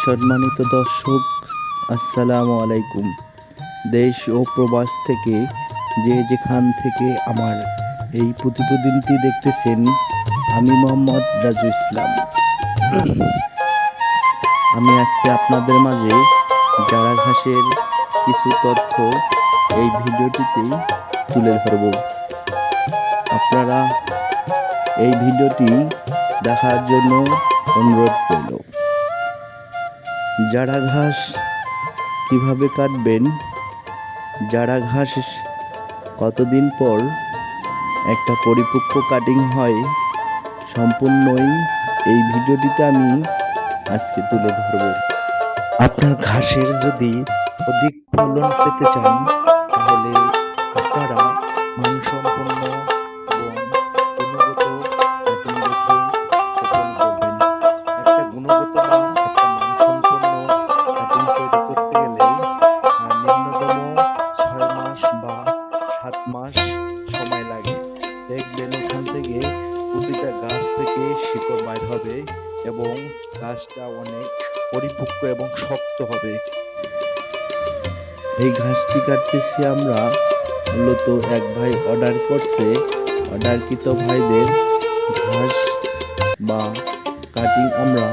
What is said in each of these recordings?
সম্মানিত দর্শক, আসসালামু আলাইকুম। দেশ ও প্রবাস থেকে যে যেখান থেকে আমার এই প্রতিবেদনটি দেখতেছেন, আমি মোহাম্মদ রাজু ইসলাম। আমি আজকে আপনাদের মাঝে জারা ঘাসের কিছু তথ্য এই ভিডিওটিতে তুলে ধরব। আপনারা এই ভিডিওটি দেখার জন্য অনুরোধ রইল। জারা ঘাস কিভাবে কাটবেন, জারা ঘাস কতদিন পর একটা পরিপক্ক কাটিং হয়, সম্পূর্ণই এই ভিডিওটিতে আমি আজকে তুলে ধরব। আপনার ঘাসের যদি অধিক ফলন পেতে চান, তাহলে আপনারা মানসম্পন্ন এবং গুণগত কাটিং দেখে রোপণ করবেন। একটা গুণগত বা একটা মানসম্পন্ন কাটিং তৈরি করতে গেলে নিম্নতম 6 মাস বা 7 মাস সময় লাগে। দেখবেন এখান থেকে প্রতিটা গাছ থেকে শিকড় বাইর হবে এবং গাছটা অনেক পরিপক্ক এবং শক্ত হবে। এই ঘাসটি কাটতেছি আমরা মূলত এক ভাই অর্ডার করছে। অর্ডারকৃত ভাইদের ঘাস বা কাটিং আমরা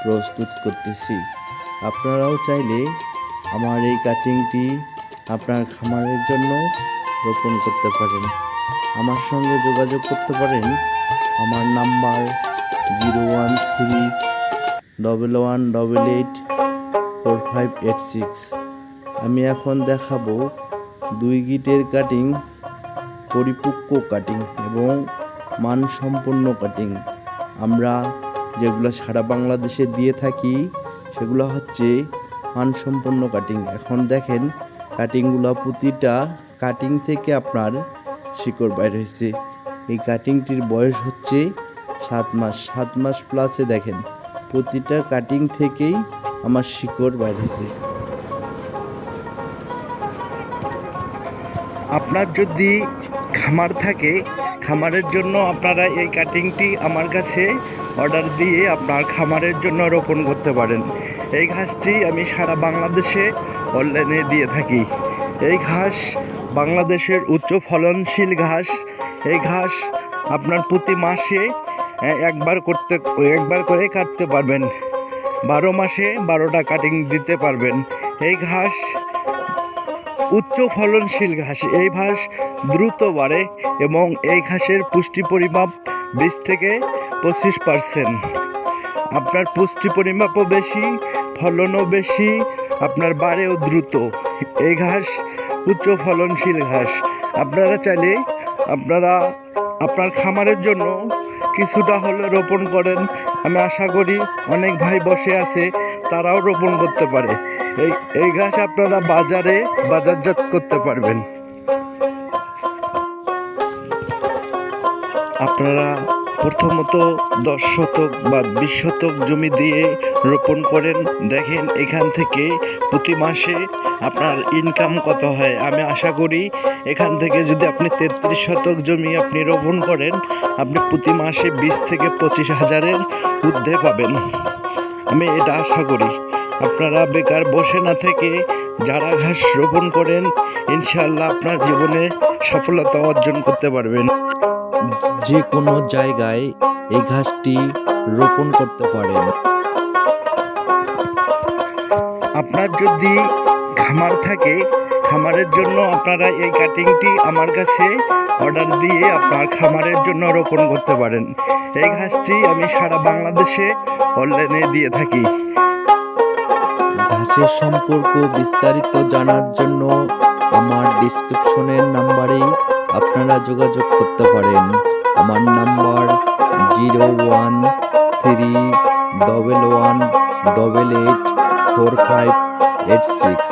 প্রস্তুত করতেছি। আপনারাও চাইলে আমার এই কাটিংটি আপনার খামারের জন্য রোপণ করতে পারেন। আমার সঙ্গে যোগাযোগ করতে পারেন। আমার নাম্বার 01311884586। আমি এখন দেখাবো 2 গিটের কাটিং, পরিপক্ক কাটিং এবং মানসম্পন্ন কাটিং। আমরা যেগুলো সারা বাংলাদেশে দিয়ে থাকি সেগুলো হচ্ছে মানসম্পন্ন কাটিং। এখন দেখেন কাটিংগুলো, প্রতিটা কাটিং থেকে আপনার শিকড় বাইর হয়েছে। এই কাটিংটির বয়স হচ্ছে 7 মাস। 7 মাস প্লাসে দেখেন প্রতিটা কাটিং থেকেই আমার শিকড় বাইর হয়েছে। আপনার যদি খামার থাকে, খামারের জন্য আপনারা এই কাটিংটি আমার কাছে অর্ডার দিয়ে আপনার খামারের জন্য রোপণ করতে পারেন। এই ঘাসটি আমি সারা বাংলাদেশে অনলাইনে দিয়ে থাকি। এই ঘাস বাংলাদেশের উচ্চ ফলনশীল ঘাস। এই ঘাস আপনার প্রতি মাসে একবার করে কাটতে পারবেন। 12 মাসে 12টা কাটিং দিতে পারবেন। এই ঘাস উচ্চ ফলনশীল ঘাস। এই ঘাস দ্রুত বাড়ে এবং এই ঘাসের পুষ্টি পরিমাপ 20 থেকে 25%। আপনার পুষ্টি পরিমাপও বেশি, ফলনও বেশি, আপনার বাড়েও দ্রুত। এই ঘাস উচ্চ ফলনশীল ঘাস। আপনারা চাইলে আপনার খামারের জন্য কিছুটা হলে রোপণ করেন। আমি আশা করি অনেক ভাই বসে আছে, তারাও রোপণ করতে পারে। এই ঘাস আপনারা বাজারজাত করতে পারবেন। আপনারা প্রথমত 10 শতক বা 20 শতক জমি দিয়ে রোপণ করেন। দেখেন এখান থেকে প্রতি মাসে আপনার ইনকাম কত হয়। আমি আশা করি এখান থেকে যদি আপনি 33 শতক জমি আপনি রোপণ করেন, আপনি প্রতি মাসে 20 থেকে 25 হাজারের ঊর্ধ্বে পাবেন। আমি এটা আশা করি। আপনারা বেকার বসে না থেকে জারা ঘাস রোপণ করেন, ইনশাআল্লাহ আপনার জীবনে সফলতা অর্জন করতে পারবেন। যে কোনো জায়গায় এই ঘাসটি রোপণ করতে পারেন। আপনার যদি খামার থাকে, খামারের জন্য আপনারা এই কাটিংটি আমার কাছে অর্ডার দিয়ে আপনার খামারের জন্য রোপণ করতে পারেন। এই ঘাসটি আমি সারা বাংলাদেশে অনলাইনে দিয়ে থাকি। ঘাসের সম্পর্ক বিস্তারিত জানার জন্য আমার ডিসক্রিপশনের নাম্বারে আপনারা যোগাযোগ করতে পারেন। আমার নাম্বার 01311884586।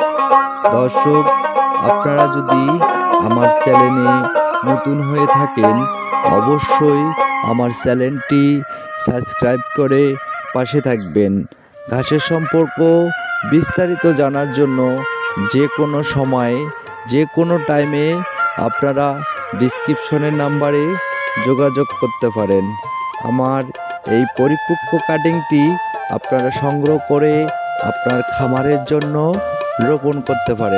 দর্শক, আপনারা যদি আমার চ্যানেলে নতুন হয়ে থাকেন, অবশ্যই আমার চ্যানেলটি সাবস্ক্রাইব করে পাশে থাকবেন। ঘাসের সম্পর্ক বিস্তারিত জানার জন্য যে কোনো সময়, যে কোনো টাইমে আপনারা ডিসক্রিপশনের নাম্বারে যোগাযোগ করতে পারেন। আমার এই পরিপক্ক কাটিংটি আপনারা সংগ্রহ করে আপনার খামারের জন্য রোপণ করতে পারেন।